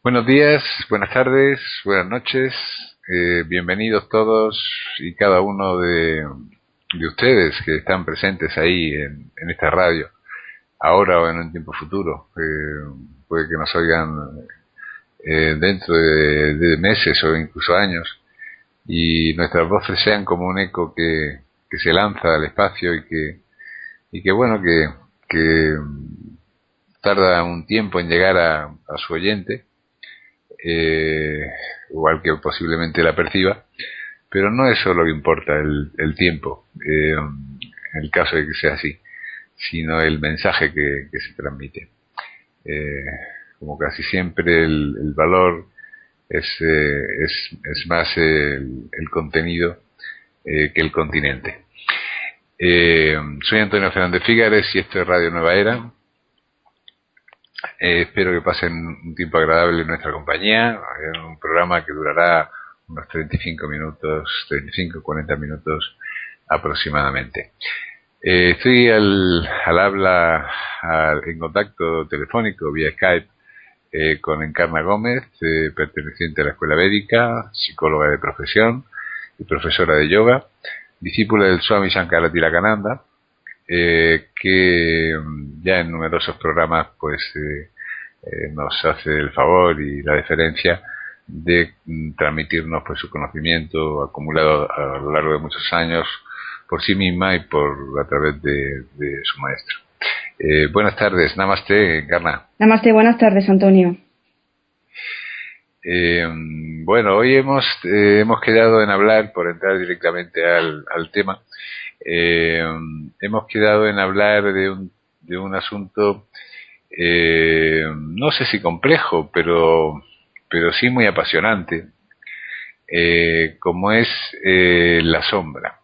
Buenos días, buenas tardes, buenas noches. Bienvenidos todos y cada uno de ustedes que están presentes ahí en esta radio, ahora o en un tiempo futuro. Puede que nos oigan dentro de meses o incluso años, y nuestras voces sean como un eco que se lanza al espacio y que bueno, que tarda un tiempo en llegar a su oyente, eh, igual que posiblemente la perciba, pero no es eso lo que importa, el tiempo, en el caso de que sea así, sino el mensaje que se transmite. Eh, Como casi siempre el valor es más el contenido que el continente. Soy Antonio Fernández Fígares y esto es Radio Nueva Era. Espero que pasen un tiempo agradable en nuestra compañía, en un programa que durará unos 35 minutos, 35-40 minutos aproximadamente. Estoy al habla, en contacto telefónico vía Skype con Encarna Gómez, perteneciente a la Escuela Védica, psicóloga de profesión y profesora de yoga, discípula del Swami Shankara Tirakananda, que ya en numerosos programas nos hace el favor y la deferencia de transmitirnos pues su conocimiento acumulado a lo largo de muchos años por sí misma y a través de su maestro. Buenas tardes, Namaste, Encarna. Namaste, buenas tardes, Antonio. Bueno, hoy hemos quedado en hablar, por entrar directamente al tema, hemos quedado en hablar de un asunto, no sé si complejo, pero sí muy apasionante, como es la sombra.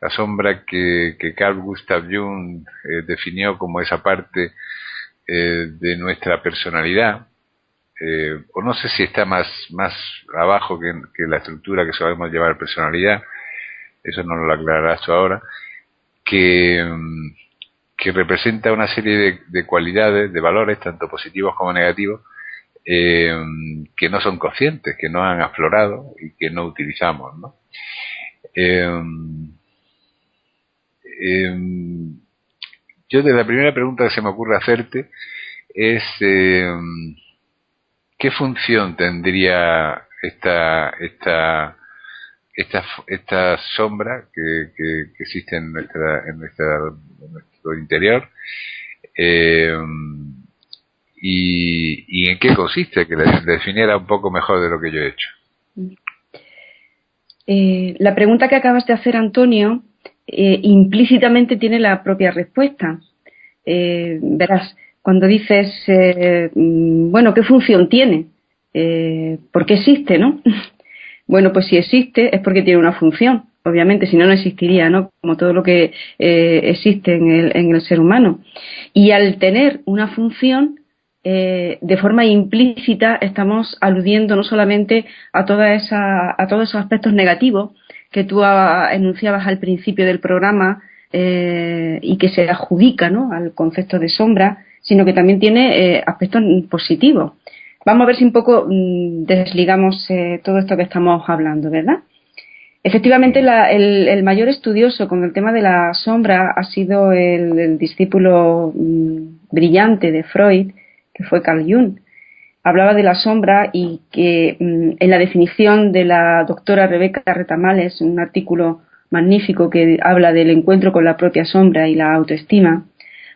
La sombra que Carl Gustav Jung definió como esa parte de nuestra personalidad, o no sé si está más abajo que la estructura que sabemos llamar personalidad, eso no lo aclararás tú ahora, que representa una serie de cualidades, de valores, tanto positivos como negativos, que no son conscientes, que no han aflorado y que no utilizamos, ¿no? Yo de la primera pregunta que se me ocurre hacerte es ¿qué función tendría esta sombra que existe en nuestro interior, eh, y en qué consiste, que la definiera un poco mejor de lo que yo he hecho? La pregunta que acabas de hacer, Antonio, implícitamente tiene la propia respuesta. Verás, cuando dices, bueno, ¿qué función tiene? ¿Por qué existe, no? Bueno, pues si existe es porque tiene una función. Obviamente, si no, no existiría, ¿no? Como todo lo que existe en el ser humano. Y al tener una función, de forma implícita estamos aludiendo no solamente a todos esos aspectos negativos que tú enunciabas al principio del programa, y que se adjudica, ¿no?, al concepto de sombra, sino que también tiene aspectos positivos. Vamos a ver si un poco desligamos todo esto que estamos hablando, ¿verdad? Efectivamente, el mayor estudioso con el tema de la sombra ha sido el discípulo brillante de Freud, que fue Carl Jung. Hablaba de la sombra y que en la definición de la doctora Rebeca Retamales, un artículo magnífico que habla del encuentro con la propia sombra y la autoestima,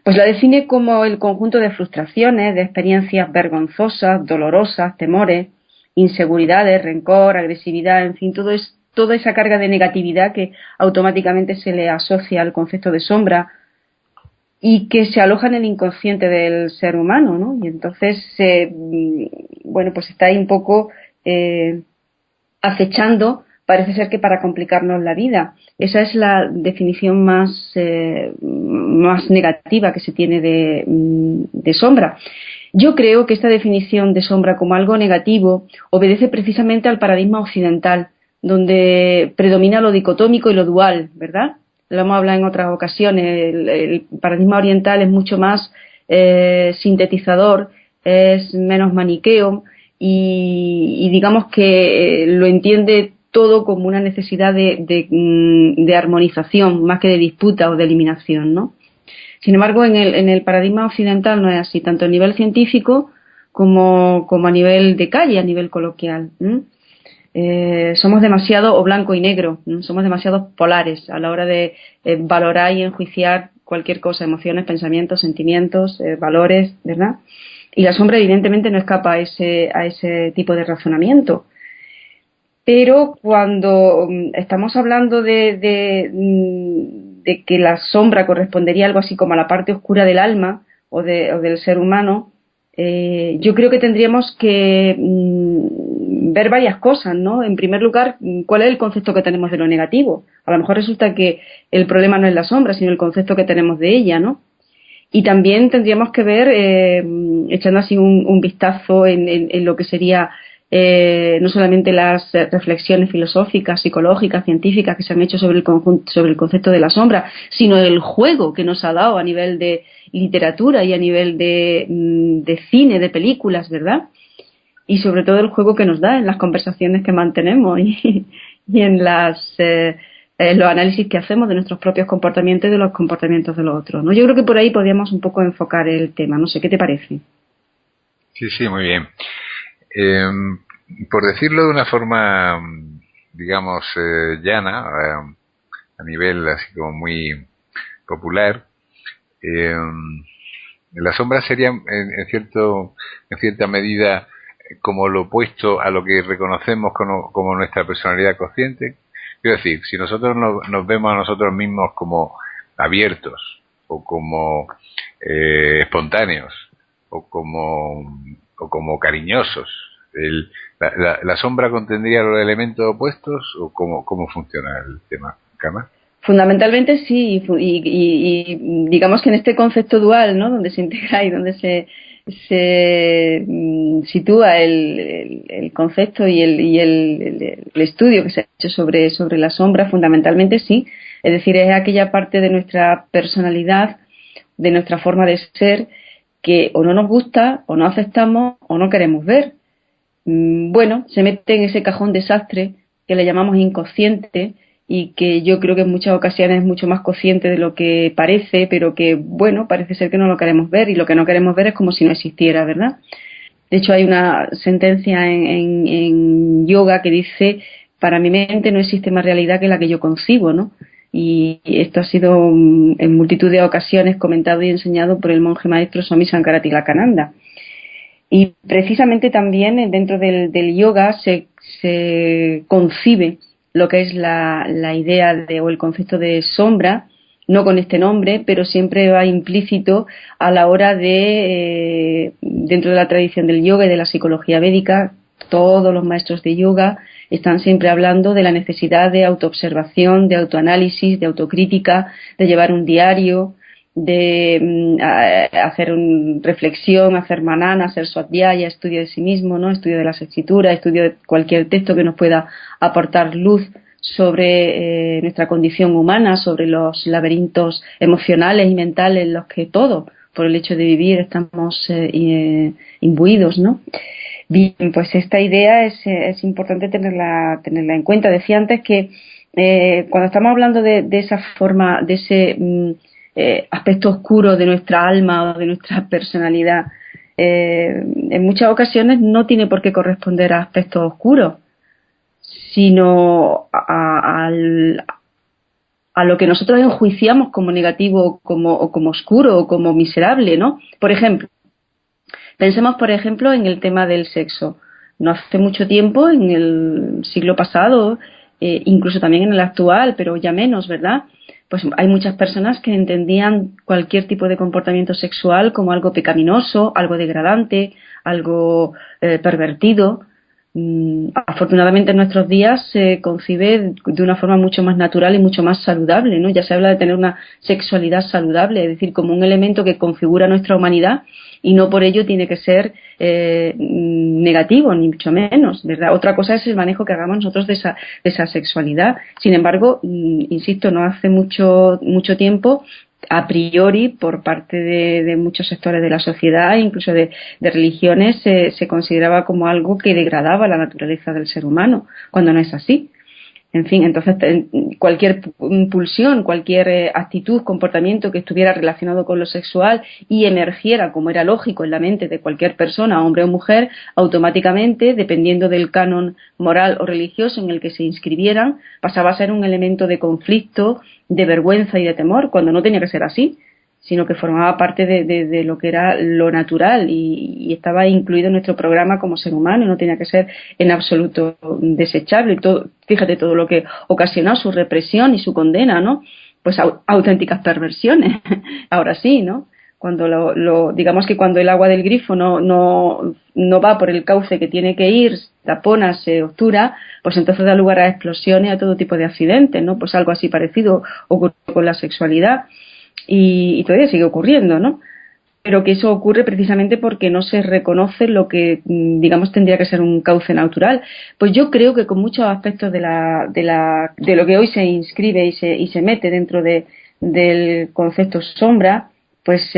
pues la define como el conjunto de frustraciones, de experiencias vergonzosas, dolorosas, temores, inseguridades, rencor, agresividad, en fin, toda esa carga de negatividad que automáticamente se le asocia al concepto de sombra y que se aloja en el inconsciente del ser humano, ¿no? Y entonces, bueno, pues está ahí un poco acechando, parece ser que para complicarnos la vida. Esa es la definición más negativa que se tiene de sombra. Yo creo que esta definición de sombra como algo negativo obedece precisamente al paradigma occidental, donde predomina lo dicotómico y lo dual, ¿verdad? Lo hemos hablado en otras ocasiones. El paradigma oriental es mucho más sintetizador, es menos maniqueo y digamos que lo entiende todo como una necesidad de armonización más que de disputa o de eliminación, ¿no? Sin embargo, en el paradigma occidental no es así, tanto a nivel científico como a nivel de calle, a nivel coloquial. Somos demasiado o blanco y negro, ¿no? Somos demasiado polares a la hora de valorar y enjuiciar cualquier cosa, emociones, pensamientos, sentimientos, valores, ¿verdad? Y la sombra evidentemente no escapa a ese tipo de razonamiento. Pero cuando estamos hablando de que la sombra correspondería a algo así como a la parte oscura del alma o del ser humano, yo creo que tendríamos que ver varias cosas, ¿no? En primer lugar, ¿cuál es el concepto que tenemos de lo negativo? A lo mejor resulta que el problema no es la sombra, sino el concepto que tenemos de ella, ¿no? Y también tendríamos que ver, echando así un vistazo en lo que sería no solamente las reflexiones filosóficas, psicológicas, científicas que se han hecho sobre el concepto de la sombra, sino el juego que nos ha dado a nivel de literatura y a nivel de cine, de películas, ¿verdad? Y sobre todo el juego que nos da en las conversaciones que mantenemos y en los análisis que hacemos de nuestros propios comportamientos y de los comportamientos de los otros, ¿no? Yo creo que por ahí podríamos un poco enfocar el tema. No sé, ¿qué te parece? Sí, sí, muy bien. Por decirlo de una forma, digamos, llana, a nivel así como muy popular, la sombra sería en cierta medida como lo opuesto a lo que reconocemos como nuestra personalidad consciente. Quiero decir, si nosotros nos vemos a nosotros mismos como abiertos o como espontáneos o como cariñosos, la sombra contendría los elementos opuestos, o cómo funciona el tema, Carmen. Fundamentalmente sí, y digamos que en este concepto dual, ¿no? Donde se integra y donde se sitúa el concepto y el estudio que se ha hecho sobre la sombra, fundamentalmente sí. Es decir, es aquella parte de nuestra personalidad, de nuestra forma de ser, que o no nos gusta, o no aceptamos, o no queremos ver. Bueno, se mete en ese cajón desastre que le llamamos inconsciente, y que yo creo que en muchas ocasiones es mucho más consciente de lo que parece, pero que, bueno, parece ser que no lo queremos ver, y lo que no queremos ver es como si no existiera, ¿verdad? De hecho, hay una sentencia en yoga que dice: para mi mente no existe más realidad que la que yo concibo, ¿no? Y esto ha sido en multitud de ocasiones comentado y enseñado por el monje maestro Swami Sankara-Tilakananda. Y precisamente también dentro del yoga se concibe lo que es la idea o el concepto de sombra, no con este nombre, pero siempre va implícito a la hora de, dentro de la tradición del yoga y de la psicología védica, todos los maestros de yoga están siempre hablando de la necesidad de autoobservación, de autoanálisis, de autocrítica, de llevar un diario, de hacer reflexión, hacer manana, hacer swadhyaya, estudio de sí mismo, ¿no? Estudio de las escrituras, estudio de cualquier texto que nos pueda aportar luz sobre nuestra condición humana, sobre los laberintos emocionales y mentales en los que todos, por el hecho de vivir, estamos imbuidos, ¿no? Bien, pues esta idea es importante tenerla en cuenta. Decía antes que cuando estamos hablando de esa forma, de ese aspecto oscuro de nuestra alma o de nuestra personalidad, en muchas ocasiones no tiene por qué corresponder a aspectos oscuros, sino a lo que nosotros enjuiciamos como negativo o como oscuro o como miserable, ¿no? Por ejemplo, pensemos por ejemplo en el tema del sexo. No hace mucho tiempo, en el siglo pasado, incluso también en el actual, pero ya menos, ¿verdad? Pues hay muchas personas que entendían cualquier tipo de comportamiento sexual como algo pecaminoso, algo degradante, algo pervertido. Afortunadamente en nuestros días se concibe de una forma mucho más natural y mucho más saludable, ¿no? Ya se habla de tener una sexualidad saludable, es decir, como un elemento que configura nuestra humanidad, y no por ello tiene que ser negativo, ni mucho menos, ¿verdad? Otra cosa es el manejo que hagamos nosotros de esa sexualidad. Sin embargo, insisto, no hace mucho tiempo a priori por parte de muchos sectores de la sociedad, incluso de religiones, se consideraba como algo que degradaba la naturaleza del ser humano, cuando no es así. En fin, entonces cualquier pulsión, cualquier actitud, comportamiento que estuviera relacionado con lo sexual y emergiera, como era lógico, en la mente de cualquier persona, hombre o mujer, automáticamente, dependiendo del canon moral o religioso en el que se inscribieran, pasaba a ser un elemento de conflicto, de vergüenza y de temor, cuando no tenía que ser así, sino que formaba parte de lo que era lo natural y estaba incluido en nuestro programa como ser humano, y no tenía que ser en absoluto desechable. Y todo, fíjate todo lo que ocasionó su represión y su condena, ¿no? Pues auténticas perversiones. Ahora sí, ¿no? Cuando digamos que cuando el agua del grifo no va por el cauce que tiene que ir, tapona, se obtura, pues entonces da lugar a explosiones, a todo tipo de accidentes, ¿no? Pues algo así parecido ocurrió con la sexualidad. Y todavía sigue ocurriendo, ¿no? Pero que eso ocurre precisamente porque no se reconoce lo que, digamos, tendría que ser un cauce natural. Pues yo creo que con muchos aspectos de lo que hoy se inscribe y se mete dentro del concepto sombra, pues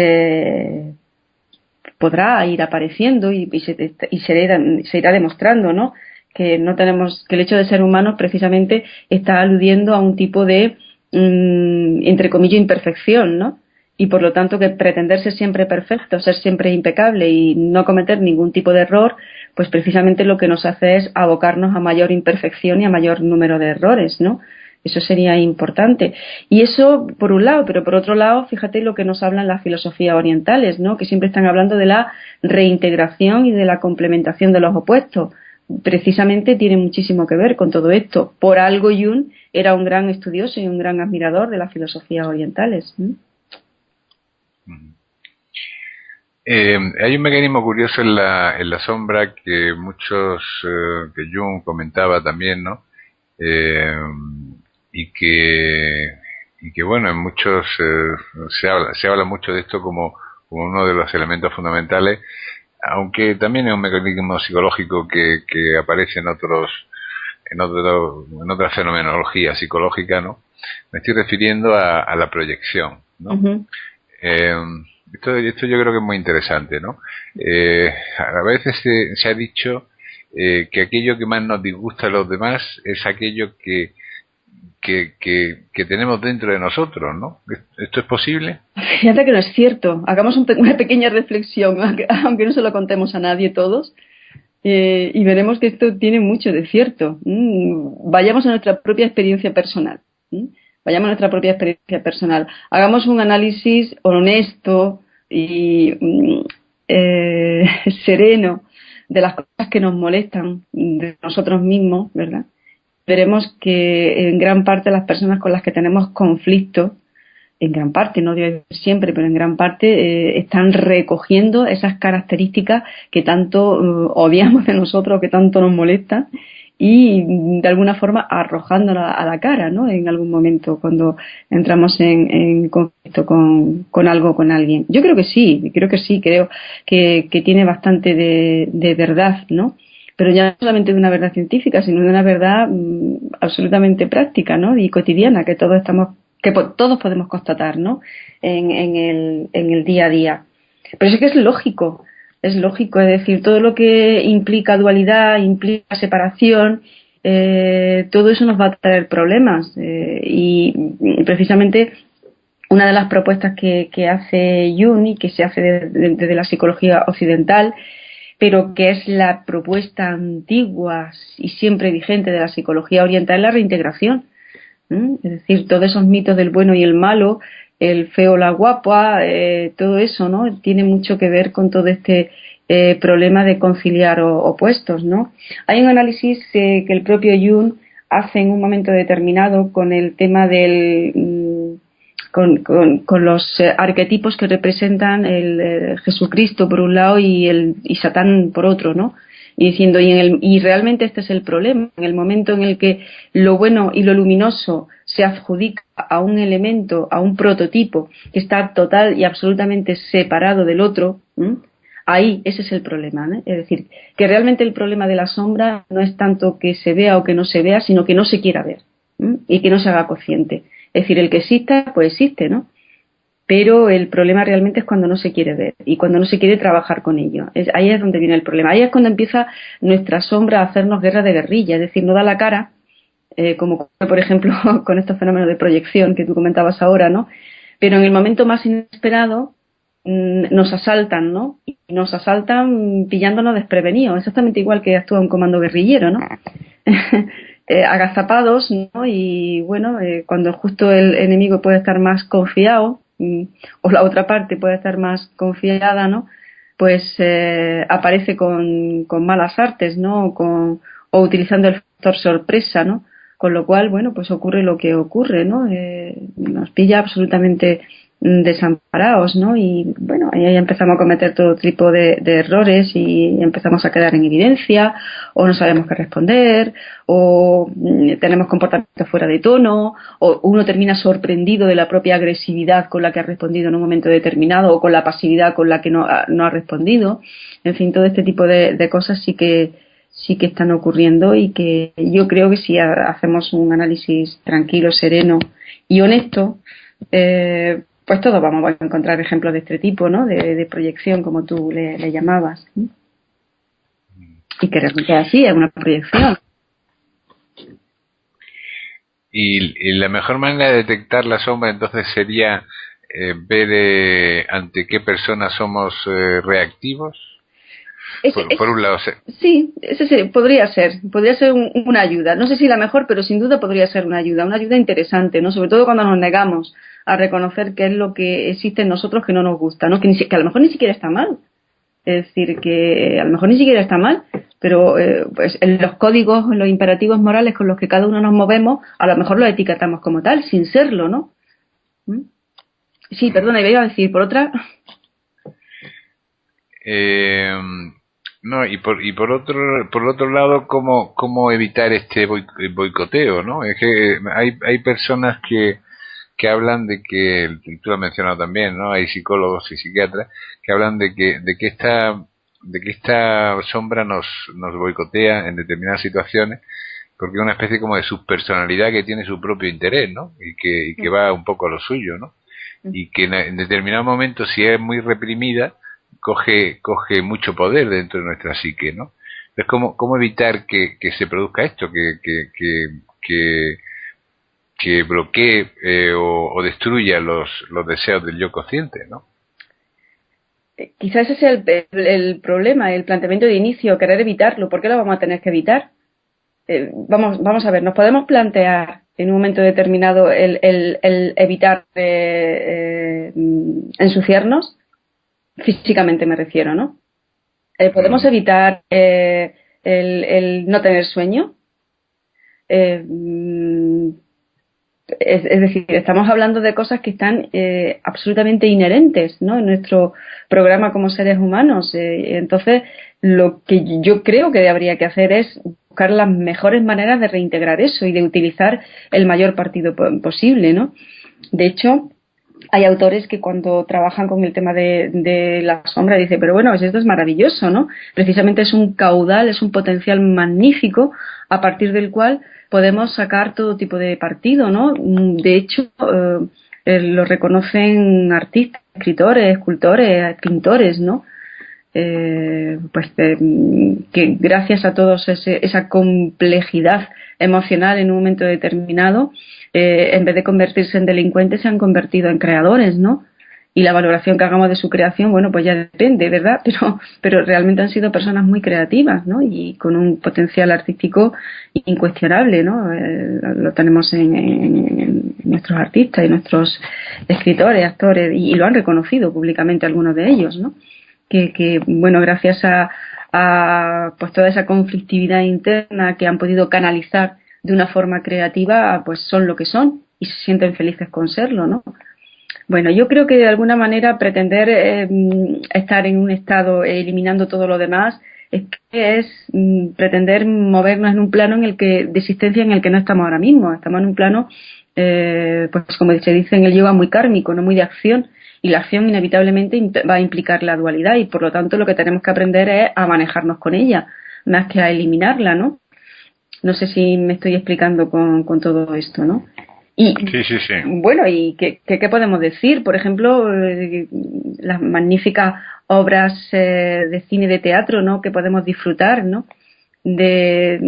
podrá ir apareciendo y se irá demostrando, ¿no? Que el hecho de ser humanos precisamente está aludiendo a un tipo de entre comillas imperfección, ¿no? Y por lo tanto que pretender ser siempre perfecto, ser siempre impecable y no cometer ningún tipo de error, pues precisamente lo que nos hace es abocarnos a mayor imperfección y a mayor número de errores, ¿no? Eso sería importante. Y eso por un lado, pero por otro lado, fíjate lo que nos hablan las filosofías orientales, ¿no? Que siempre están hablando de la reintegración y de la complementación de los opuestos. Precisamente tiene muchísimo que ver con todo esto. Por algo Jung era un gran estudioso y un gran admirador de las filosofías orientales. Hay un mecanismo curioso en la sombra que que Jung comentaba también, ¿no? Y que bueno, en muchos se habla mucho de esto como uno de los elementos fundamentales, aunque también es un mecanismo psicológico que aparece en otra fenomenología psicológica, ¿no? Me estoy refiriendo a la proyección, ¿no? Uh-huh. Esto yo creo que es muy interesante, ¿no? A veces se ha dicho que aquello que más nos disgusta a los demás es aquello que tenemos dentro de nosotros, ¿no? ¿Esto es posible? Fíjate que no es cierto. Hagamos una pequeña reflexión, aunque no se lo contemos a nadie todos, y veremos que esto tiene mucho de cierto. Vayamos a nuestra propia experiencia personal. Vayamos a nuestra propia experiencia personal. Hagamos un análisis honesto y sereno de las cosas que nos molestan de nosotros mismos, ¿verdad? Veremos que en gran parte las personas con las que tenemos conflicto, en gran parte, no digo siempre, pero en gran parte están recogiendo esas características que tanto odiamos de nosotros, que tanto nos molestan, y de alguna forma arrojándola a la cara, ¿no? En algún momento cuando entramos en conflicto con algo, con alguien. Yo creo que sí, creo que tiene bastante de verdad, ¿no? Pero ya no solamente de una verdad científica, sino de una verdad absolutamente práctica, ¿no? Y cotidiana, que todos podemos constatar, ¿no? En el día a día. Pero es que es lógico, es decir, todo lo que implica dualidad, implica separación, todo eso nos va a traer problemas. Y precisamente una de las propuestas que hace Jung y que se hace desde la psicología occidental, pero que es la propuesta antigua y siempre vigente de la psicología oriental, es la reintegración. Es decir, todos esos mitos del bueno y el malo, el feo, la guapa, todo eso, ¿no? Tiene mucho que ver con todo este problema de conciliar opuestos, ¿no? Hay un análisis que el propio Jung hace en un momento determinado con el tema con los arquetipos que representan el Jesucristo por un lado y Satán por otro, ¿no? Y diciendo, y realmente este es el problema, en el momento en el que lo bueno y lo luminoso se adjudica a un elemento, a un prototipo que está total y absolutamente separado del otro, ahí ese es el problema, ¿no? Es decir, que realmente el problema de la sombra no es tanto que se vea o que no se vea, sino que no se quiera ver y que no se haga consciente. Es decir, el que exista, pues existe, ¿no? pero el problema realmente es cuando no se quiere ver y cuando no se quiere trabajar con ello. Ahí es donde viene el problema. Ahí es cuando empieza nuestra sombra a hacernos guerra de guerrilla, es decir, no da la cara, como por ejemplo con estos fenómenos de proyección que tú comentabas ahora, ¿no? Pero en el momento más inesperado nos asaltan, ¿no? Y nos asaltan pillándonos desprevenidos, exactamente igual que actúa un comando guerrillero, ¿no? Agazapados, ¿no? Y bueno, cuando justo el enemigo puede estar más confiado, o la otra parte puede estar más confiada, ¿no? Pues aparece con malas artes, ¿no? O utilizando el factor sorpresa, ¿no? Con lo cual, bueno, pues ocurre lo que ocurre, ¿no? Nos pilla absolutamente desamparados, ¿no? Y bueno, ahí empezamos a cometer todo tipo de errores y empezamos a quedar en evidencia, o no sabemos qué responder, o tenemos comportamientos fuera de tono, o uno termina sorprendido de la propia agresividad con la que ha respondido en un momento determinado, o con la pasividad con la que no ha respondido. En fin, todo este tipo de cosas sí que están ocurriendo, y que yo creo que si hacemos un análisis tranquilo, sereno y honesto, pues todos vamos a encontrar ejemplos de este tipo, ¿no? De proyección, como tú le llamabas, ¿sí? Y que realmente así es una proyección. Y la mejor manera de detectar la sombra entonces sería ver ante qué personas somos reactivos. Por un lado, sí, ese podría ser una ayuda. No sé si la mejor, pero sin duda podría ser una ayuda interesante, ¿no? Sobre todo cuando nos negamos a reconocer qué es lo que existe en nosotros que no nos gusta, ¿no? Que a lo mejor ni siquiera está mal. Es decir, que a lo mejor ni siquiera está mal, pero pues en los códigos, en los imperativos morales con los que cada uno nos movemos, a lo mejor lo etiquetamos como tal, sin serlo, ¿no? Sí, perdona, iba a decir, por otra. No, y por otro lado, cómo evitar este boicoteo, ¿no? Es que hay personas que hablan de que, tú lo has mencionado también, ¿no? Hay psicólogos y psiquiatras que hablan de que esta sombra nos boicotea en determinadas situaciones, porque es una especie como de subpersonalidad que tiene su propio interés, ¿no? Y que va un poco a lo suyo, ¿no? Y que en determinado momento, si es muy reprimida, coge mucho poder dentro de nuestra psique, ¿no? Entonces, ¿cómo evitar que se produzca esto, que bloquee o destruya los deseos del yo consciente, ¿no? Quizás ese es el problema, el planteamiento de inicio, querer evitarlo. ¿Por qué lo vamos a tener que evitar? Vamos a ver, nos podemos plantear en un momento determinado el evitar ensuciarnos, físicamente me refiero, ¿no? Podemos evitar el no tener sueño. Es decir, estamos hablando de cosas que están absolutamente inherentes, ¿no? En nuestro programa como seres humanos. Entonces, lo que yo creo que habría que hacer es buscar las mejores maneras de reintegrar eso y de utilizar el mayor partido posible, ¿no? De hecho, hay autores que cuando trabajan con el tema de la sombra dicen, pero bueno, pues esto es maravilloso, ¿no? Precisamente es un caudal, es un potencial magnífico a partir del cual podemos sacar todo tipo de partido, ¿no? De hecho, lo reconocen artistas, escritores, escultores, pintores, ¿no? Que gracias a todos esa complejidad emocional en un momento determinado, en vez de convertirse en delincuentes, se han convertido en creadores, ¿no? Y la valoración que hagamos de su creación, bueno, pues ya depende, ¿verdad? Pero realmente han sido personas muy creativas, ¿no? Y con un potencial artístico incuestionable, ¿no? Lo tenemos en nuestros artistas y nuestros escritores, actores, y lo han reconocido públicamente algunos de ellos, ¿no? Que bueno, gracias a pues toda esa conflictividad interna que han podido canalizar de una forma creativa, pues son lo que son y se sienten felices con serlo, ¿no? Bueno, yo creo que de alguna manera pretender estar en un estado eliminando todo lo demás es pretender movernos en un plano en el que de existencia en el que no estamos ahora mismo. Estamos en un plano, pues como se dice en el yoga, muy kármico, no muy de acción, y la acción inevitablemente va a implicar la dualidad, y por lo tanto lo que tenemos que aprender es a manejarnos con ella, más que a eliminarla, ¿no? No sé si me estoy explicando con todo esto, ¿no? Y sí, sí, sí. bueno, ¿y qué podemos decir? Por ejemplo, las magníficas obras de cine y de teatro, ¿no? Que podemos disfrutar, ¿no? ¿Qué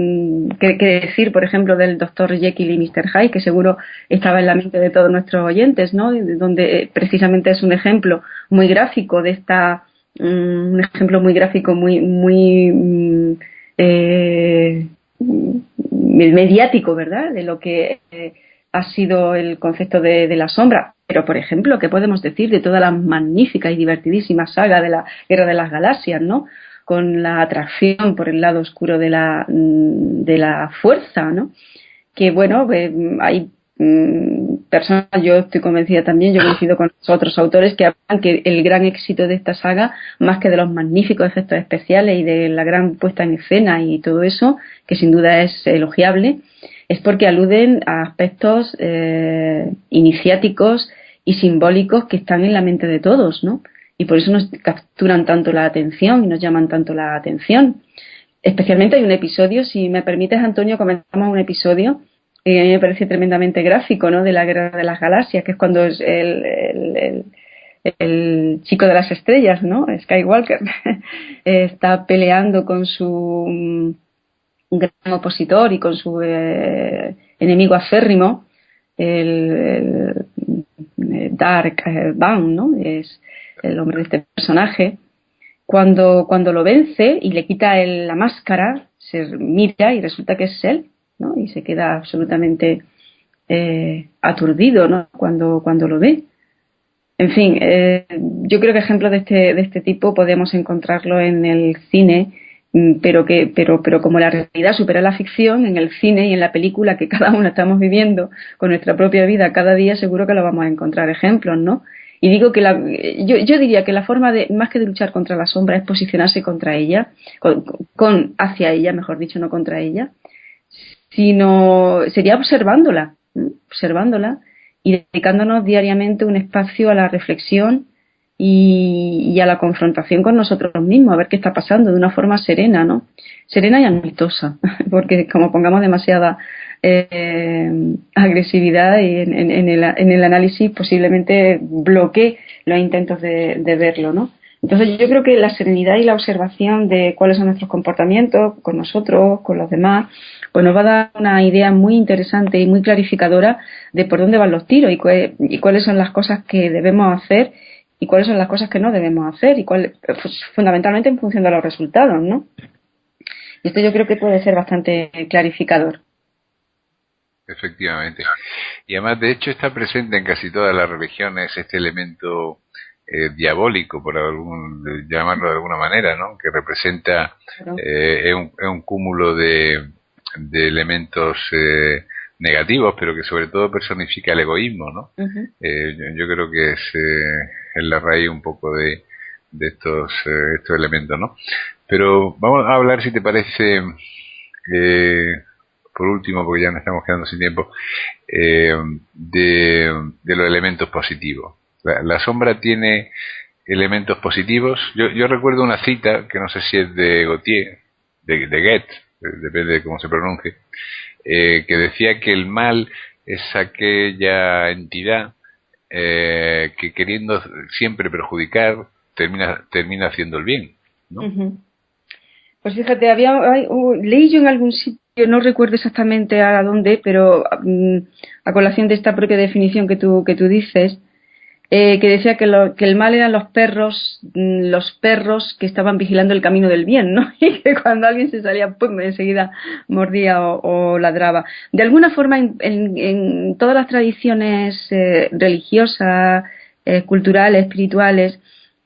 decir, por ejemplo, del Doctor Jekyll y Mr. Hyde, que seguro estaba en la mente de todos nuestros oyentes, ¿no? Donde precisamente es un ejemplo muy gráfico de un ejemplo muy gráfico, mediático, ¿verdad? De lo que ha sido el concepto de la sombra. Pero, por ejemplo, ¿qué podemos decir de toda la magnífica y divertidísima saga de la Guerra de las Galaxias, ¿no? Con la atracción por el lado oscuro de la fuerza, ¿no? Que bueno, hay personas, yo estoy convencida también, yo coincido con los otros autores que hablan que el gran éxito de esta saga, más que de los magníficos efectos especiales y de la gran puesta en escena y todo eso, que sin duda es elogiable, es porque aluden a aspectos iniciáticos y simbólicos que están en la mente de todos, ¿no? Y por eso nos capturan tanto la atención y nos llaman tanto la atención. Especialmente hay un episodio, si me permites, Antonio, comentamos un episodio que a mí me parece tremendamente gráfico, ¿no? De la Guerra de las Galaxias, que es cuando es el chico de las estrellas, ¿no? Skywalker está peleando con su gran opositor y con su enemigo acérrimo, el Dark Van, ¿no? Es el nombre de este personaje. Cuando lo vence y le quita la máscara, se mira y resulta que es él, ¿no? Y se queda absolutamente aturdido, ¿no? Cuando lo ve. En fin, yo creo que ejemplos de este tipo podemos encontrarlo en el cine, pero como la realidad supera la ficción, en el cine y en la película que cada uno estamos viviendo con nuestra propia vida cada día, seguro que lo vamos a encontrar ejemplos, ¿no? Y digo que yo diría que la forma más que de luchar contra la sombra es posicionarse contra ella, hacia ella, mejor dicho, no contra ella, sino sería observándola y dedicándonos diariamente un espacio a la reflexión y a la confrontación con nosotros mismos, a ver qué está pasando de una forma serena, ¿no? Serena y amistosa, porque como pongamos demasiada agresividad y en el análisis posiblemente bloquee los intentos de verlo, ¿no? Entonces yo creo que la serenidad y la observación de cuáles son nuestros comportamientos con nosotros, con los demás, pues nos va a dar una idea muy interesante y muy clarificadora de por dónde van los tiros y cuáles son las cosas que debemos hacer y cuáles son las cosas que no debemos hacer y pues, fundamentalmente en función de los resultados, ¿no? Y esto yo creo que puede ser bastante clarificador. Efectivamente. Y además, de hecho, está presente en casi todas las religiones este elemento diabólico, por llamarlo de alguna manera, ¿no? Que representa es un cúmulo de elementos negativos, pero que sobre todo personifica el egoísmo, ¿no? Uh-huh. Yo creo que es la raíz un poco de estos elementos, ¿no? Pero vamos a hablar, si te parece, por último, porque ya nos estamos quedando sin tiempo, de los elementos positivos. La sombra tiene elementos positivos. Yo recuerdo una cita, que no sé si es de Gautier, de Goethe, depende de cómo se pronuncie, que decía que el mal es aquella entidad que queriendo siempre perjudicar termina haciendo el bien, ¿no? Uh-huh. Pues fíjate, leí yo en algún sitio, no recuerdo exactamente a dónde, pero a colación de esta propia definición que tú dices, que decía que el mal eran los perros que estaban vigilando el camino del bien, ¿no? Y que cuando alguien se salía, pues enseguida mordía o ladraba. De alguna forma, en todas las tradiciones religiosas, culturales, espirituales,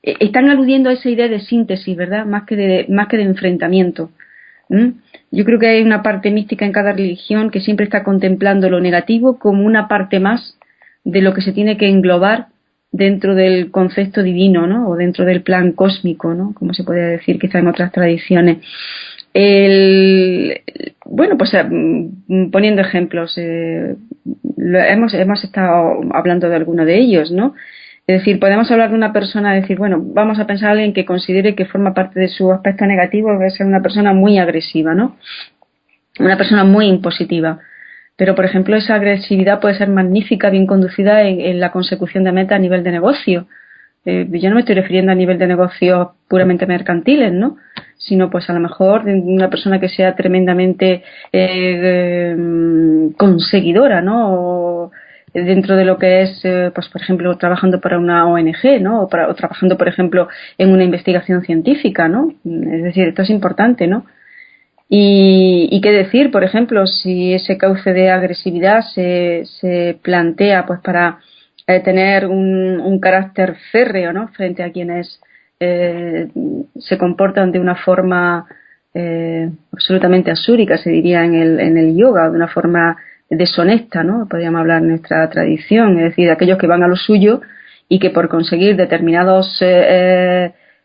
están aludiendo a esa idea de síntesis, ¿verdad? Más que de enfrentamiento. Yo creo que hay una parte mística en cada religión que siempre está contemplando lo negativo como una parte más de lo que se tiene que englobar dentro del concepto divino, ¿no? O dentro del plan cósmico, ¿no? Como se puede decir quizá en otras tradiciones. Bueno, pues poniendo ejemplos, hemos estado hablando de alguno de ellos, ¿no? Es decir, podemos hablar de una persona, decir, bueno, vamos a pensar en alguien que considere que forma parte de su aspecto negativo, que es una persona muy agresiva, ¿no? Una persona muy impositiva. Pero, por ejemplo, esa agresividad puede ser magnífica, bien conducida en la consecución de metas a nivel de negocio. Yo no me estoy refiriendo a nivel de negocios puramente mercantiles, ¿no? Sino, pues, a lo mejor una persona que sea tremendamente conseguidora, ¿no? O dentro de lo que es, pues, por ejemplo, trabajando para una ONG, ¿no? O trabajando, por ejemplo, en una investigación científica, ¿no? Es decir, esto es importante, ¿no? Y qué decir, por ejemplo, si ese cauce de agresividad se plantea pues para tener un carácter férreo, ¿no? Frente a quienes se comportan de una forma absolutamente asúrica, se diría en el yoga, de una forma deshonesta, ¿no? Podríamos hablar en nuestra tradición, es decir, aquellos que van a lo suyo y que por conseguir determinados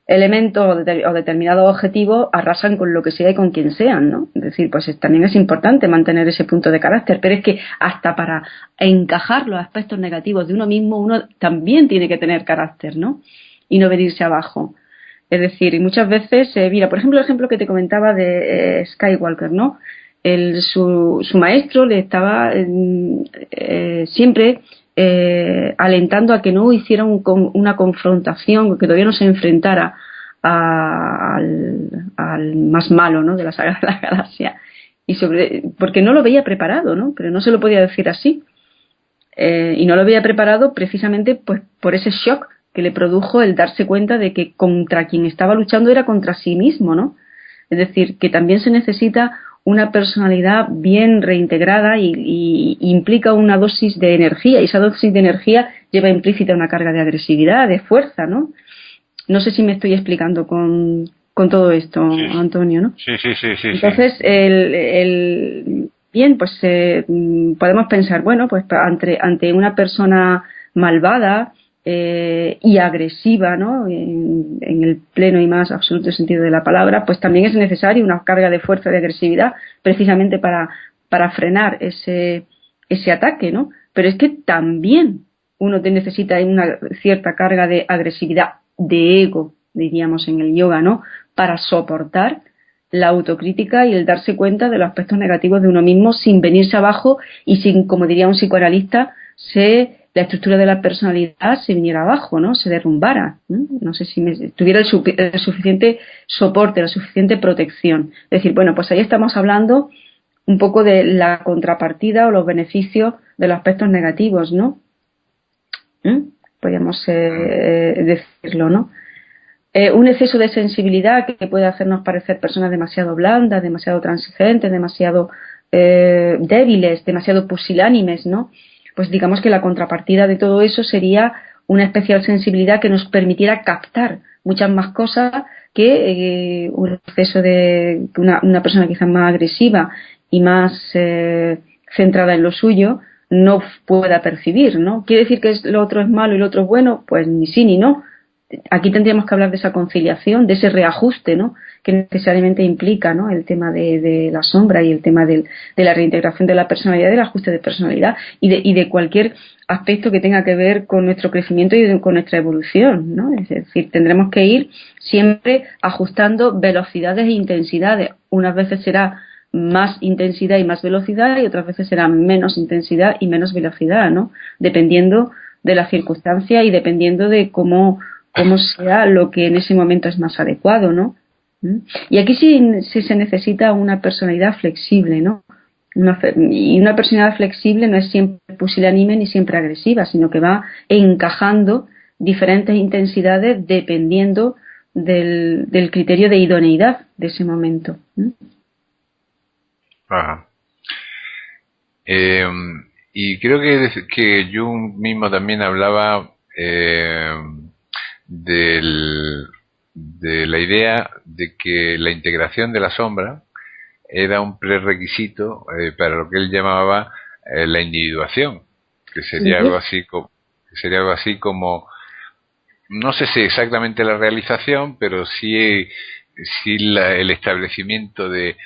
elementos o determinados objetivos arrasan con lo que sea y con quien sean, ¿no? Es decir, pues también es importante mantener ese punto de carácter, pero es que hasta para encajar los aspectos negativos de uno mismo, uno también tiene que tener carácter, ¿no? Y no venirse abajo. Es decir, y muchas veces, mira, por ejemplo, el ejemplo que te comentaba de Skywalker, ¿no? Su maestro le estaba siempre alentando a que no hiciera una confrontación, que todavía no se enfrentara al más malo, ¿no? De la saga de la galaxia, porque no lo veía preparado, ¿no? Pero no se lo podía decir así, y no lo veía preparado precisamente pues por ese shock que le produjo el darse cuenta de que contra quien estaba luchando era contra sí mismo, ¿no? Es decir, que también se necesita una personalidad bien reintegrada y implica una dosis de energía, y esa dosis de energía lleva implícita una carga de agresividad, de fuerza, ¿no? No sé si me estoy explicando con todo esto, sí, Antonio, ¿no? Sí. Entonces, bien, pues podemos pensar, bueno, pues ante una persona malvada y agresiva, ¿no? En el pleno y más absoluto sentido de la palabra, pues también es necesaria una carga de fuerza, de agresividad, precisamente para frenar ese ataque, ¿no? Pero es que también uno necesita una cierta carga de agresividad, de ego, diríamos en el yoga, ¿no? Para soportar la autocrítica y el darse cuenta de los aspectos negativos de uno mismo sin venirse abajo y sin, como diría un psicoanalista, la estructura de la personalidad se viniera abajo, ¿no? Se derrumbara. No sé si tuviera el suficiente soporte, la suficiente protección. Es decir, bueno, pues ahí estamos hablando un poco de la contrapartida o los beneficios de los aspectos negativos, ¿no? Podríamos decirlo, ¿no? Un exceso de sensibilidad que puede hacernos parecer personas demasiado blandas, demasiado transigentes, demasiado débiles, demasiado pusilánimes, ¿no? Pues digamos que la contrapartida de todo eso sería una especial sensibilidad que nos permitiera captar muchas más cosas que un exceso de una persona quizás más agresiva y más centrada en lo suyo no pueda percibir, ¿no? ¿Quiere decir que lo otro es malo y lo otro es bueno? Pues ni sí ni no. Aquí tendríamos que hablar de esa conciliación, de ese reajuste, ¿no? Que necesariamente implica, ¿no? El tema de la sombra y el tema de la reintegración de la personalidad, del ajuste de personalidad y de cualquier aspecto que tenga que ver con nuestro crecimiento y con nuestra evolución, ¿no? Es decir, tendremos que ir siempre ajustando velocidades e intensidades. Unas veces será más intensidad y más velocidad y otras veces será menos intensidad y menos velocidad, ¿no? Dependiendo de la circunstancia y dependiendo de cómo sea lo que en ese momento es más adecuado, ¿no? Y aquí sí se necesita una personalidad flexible, ¿no? Y una personalidad flexible no es siempre pusilánime ni siempre agresiva, sino que va encajando diferentes intensidades dependiendo del criterio de idoneidad de ese momento. Ajá. Y creo que Jung mismo también hablaba de la idea de que la integración de la sombra era un prerequisito para lo que él llamaba la individuación, que sería algo así como no sé si exactamente la realización, pero sí el establecimiento de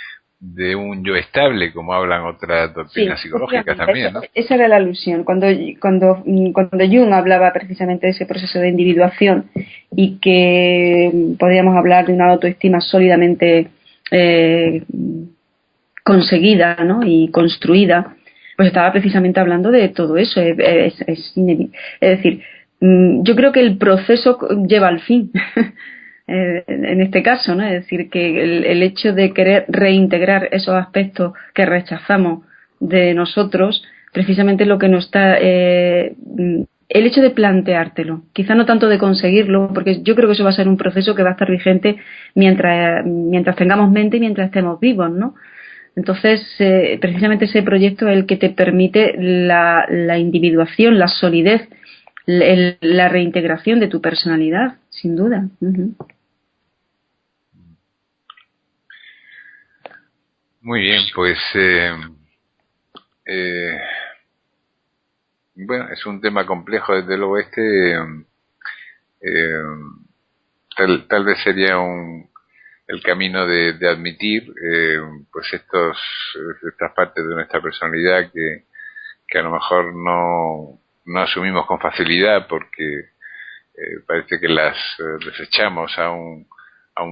un yo estable, como hablan otras doctrinas psicológicas también, ¿no? Esa era la alusión. Cuando Jung hablaba precisamente de ese proceso de individuación y que podríamos hablar de una autoestima sólidamente conseguida, ¿no? Y construida, Pues estaba precisamente hablando de todo eso. Es decir, yo creo que el proceso lleva al fin. En este caso, ¿no? Es decir, que el hecho de querer reintegrar esos aspectos que rechazamos de nosotros, precisamente lo que nos está, el hecho de planteártelo, quizá no tanto de conseguirlo, porque yo creo que eso va a ser un proceso que va a estar vigente mientras tengamos mente y mientras estemos vivos, ¿no? Entonces, precisamente ese proyecto es el que te permite la individuación, la solidez, la reintegración de tu personalidad, sin duda. Uh-huh. Muy bien, pues bueno, es un tema complejo, desde luego tal vez sería el camino de admitir pues estas partes de nuestra personalidad que a lo mejor no asumimos con facilidad porque parece que las desechamos a un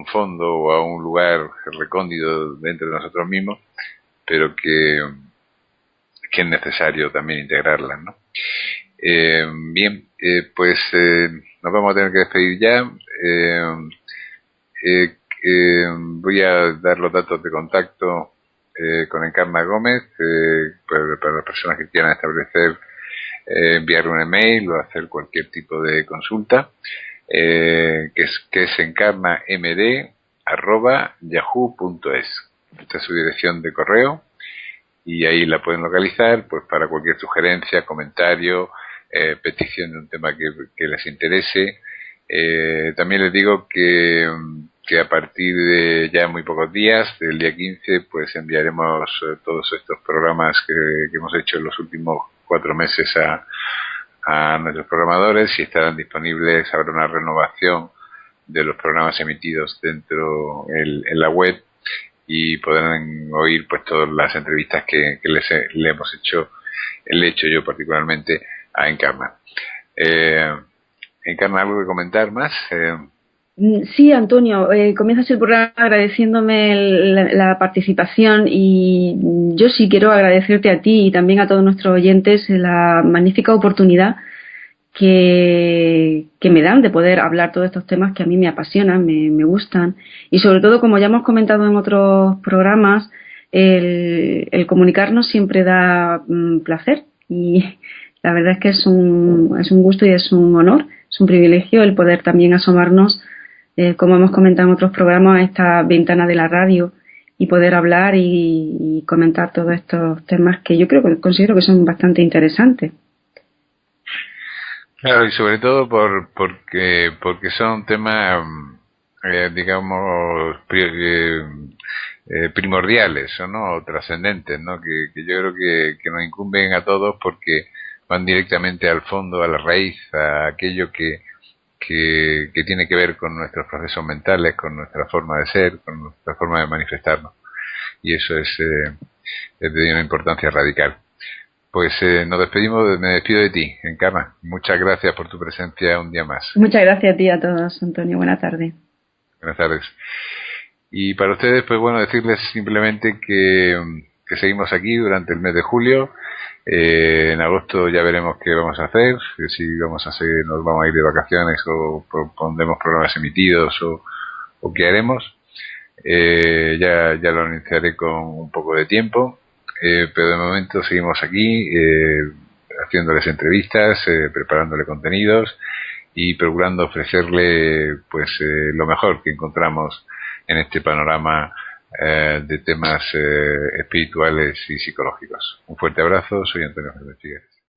fondo o a un lugar recóndito dentro de nosotros mismos, pero que es necesario también integrarlas, ¿no? Bien, pues nos vamos a tener que despedir ya. Voy a dar los datos de contacto con Encarna Gómez para las personas que quieran establecer, enviar un email o hacer cualquier tipo de consulta, que es encarnamd@yahoo.es. Esta es su dirección de correo y ahí la pueden localizar pues para cualquier sugerencia, comentario, petición de un tema que les interese. También les digo que a partir de ya muy pocos días, del día 15, pues enviaremos todos estos programas que hemos hecho en los últimos 4 meses a nuestros programadores y estarán disponibles. Habrá una renovación de los programas emitidos dentro en la web y podrán oír pues todas las entrevistas que le hemos hecho, le he hecho yo particularmente a Encarna. Encarna, ¿algo que comentar más? Sí, Antonio, comienzas el programa agradeciéndome la participación y yo sí quiero agradecerte a ti y también a todos nuestros oyentes la magnífica oportunidad que me dan de poder hablar todos estos temas que a mí me apasionan, me gustan y sobre todo, como ya hemos comentado en otros programas, el comunicarnos siempre da placer y la verdad es que es un gusto y es un honor, es un privilegio el poder también asomarnos, como hemos comentado en otros programas, a esta ventana de la radio y poder hablar y comentar todos estos temas que yo considero que son bastante interesantes. Claro, y sobre todo porque son temas, digamos, primordiales, ¿no? O trascendentes, ¿no? Que yo creo que nos incumben a todos porque van directamente al fondo, a la raíz, a aquello que tiene que ver con nuestros procesos mentales, con nuestra forma de ser, con nuestra forma de manifestarnos. Y eso es de una importancia radical. Pues nos despedimos, me despido de ti, Encarna. Muchas gracias por tu presencia un día más. Muchas gracias a ti y a todos, Antonio. Buenas tardes. Buenas tardes. Y para ustedes, pues bueno, decirles simplemente que seguimos aquí durante el mes de julio. En agosto ya veremos qué vamos a hacer, si vamos a seguir, nos vamos a ir de vacaciones o pondremos programas emitidos o qué haremos. Ya lo anunciaré con un poco de tiempo. Pero de momento seguimos aquí haciéndoles entrevistas, preparándole contenidos y procurando ofrecerle pues lo mejor que encontramos en este panorama de temas espirituales y psicológicos. Un fuerte abrazo, soy Antonio Fernández Figueres.